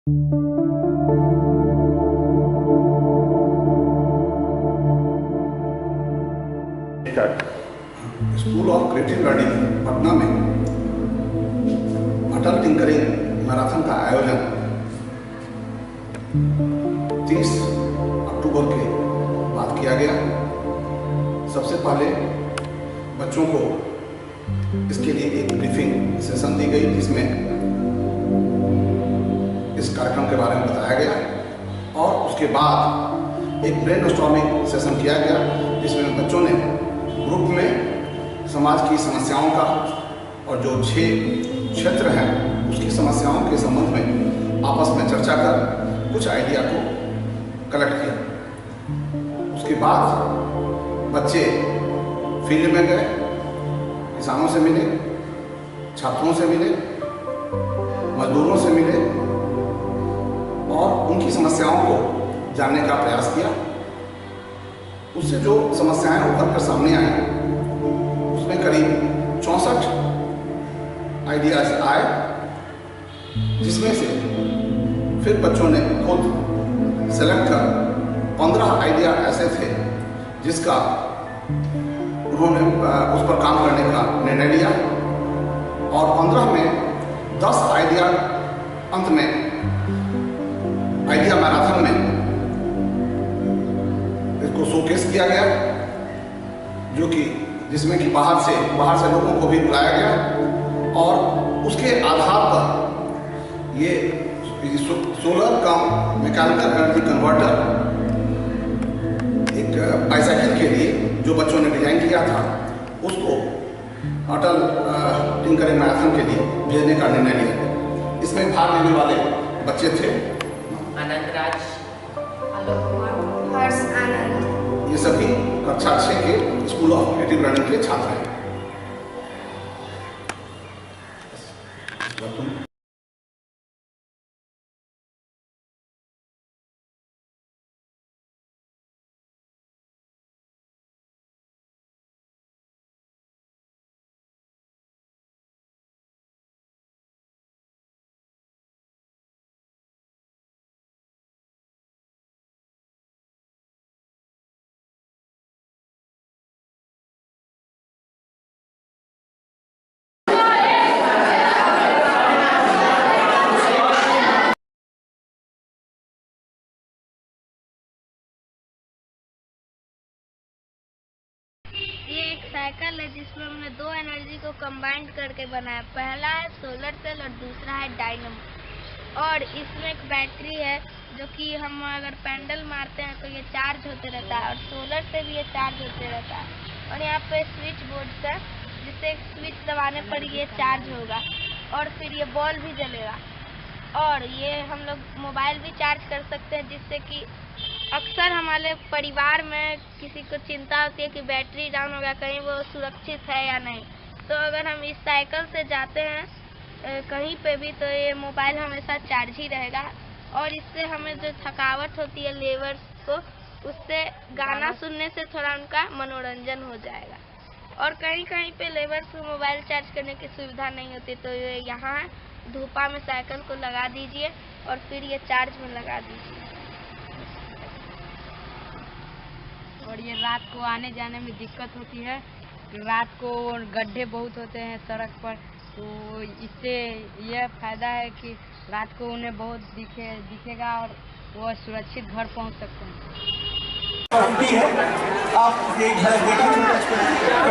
School of creative learning Patna में अटल tinkering marathon का आयोजन 30 अक्टूबर के बाद किया गया। सबसे पहले बच्चों को इसके लिए एक ब्रीफिंग सेशन दी गई, जिसमें इस कार्यक्रम के बारे में बताया गया और उसके बाद एक ब्रेनस्टॉर्मिंग सेशन किया गया, जिसमें बच्चों ने ग्रुप में समाज की समस्याओं का और जो 6 क्षेत्र हैं उसकी समस्याओं के संबंध में आपस में चर्चा कर कुछ आइडिया को कलेक्ट किया। उसके बाद बच्चे फील्ड में गए, किसानों से मिले, छात्रों से मिले, मजदूरों से मिले और उनकी समस्याओं को जानने का प्रयास किया। उससे जो समस्याएं उभर कर सामने आई, उसमें करीब 64 आइडियाज आए, जिसमें से फिर बच्चों ने खुद सेलेक्ट कर 15 आइडिया ऐसे थे जिसका उन्होंने उस पर काम करने का निर्णय लिया और 15 में 10 आइडिया अंत में आइडिया मैराथन में इसको शोकेस किया गया, जो कि जिसमें कि बाहर से लोगों को भी बुलाया गया और उसके आधार पर ये सोलर का मैकेनिकल एनर्जी कन्वर्टर एक बाइसाइकिल के लिए जो बच्चों ने डिजाइन किया था, उसको अटल टिंकरिंग मैराथन के लिए भेजने का निर्णय लिया। इसमें भाग लेने वाले बच्चे थे आनंद राज, हर्ष आनंद। ये सभी कक्षा 6 के स्कूल ऑफ क्रिएटिव लर्निंग के छात्र हैं। ये एक साइकिल है जिसमें हमने 2 एनर्जी को कंबाइंड करके बनाया। पहला है सोलर सेल और दूसरा है डायनमो। और इसमें एक बैटरी है जो कि हम अगर पैडल मारते हैं तो ये चार्ज होते रहता है और सोलर से भी ये चार्ज होते रहता है। और यहाँ पे स्विच बोर्ड है जिससे एक स्विच दबाने पर ये चार्ज होगा और फिर ये बॉल भी जलेगा। और ये हम लोग मोबाइल भी चार्ज कर सकते हैं, जिससे कि अक्सर हमारे परिवार में किसी को चिंता होती है कि बैटरी डाउन हो गया, कहीं वो सुरक्षित है या नहीं। तो अगर हम इस साइकिल से जाते हैं कहीं पे भी, तो ये मोबाइल हमेशा चार्ज ही रहेगा। और इससे हमें जो थकावट होती है लेबर्स को, उससे गाना सुनने से थोड़ा उनका मनोरंजन हो जाएगा। और कहीं कहीं पे लेबर्स को मोबाइल चार्ज करने की सुविधा नहीं होती, तो ये यहाँ धूपा में साइकिल को लगा दीजिए और फिर ये चार्ज में लगा दीजिए। और ये रात को आने जाने में दिक्कत होती है। रात को गड्ढे बहुत होते हैं सड़क पर, तो इससे यह फायदा है कि रात को उन्हें बहुत दिखेगा और वो सुरक्षित घर पहुंच सकते हैं। आप एक झलक देखें।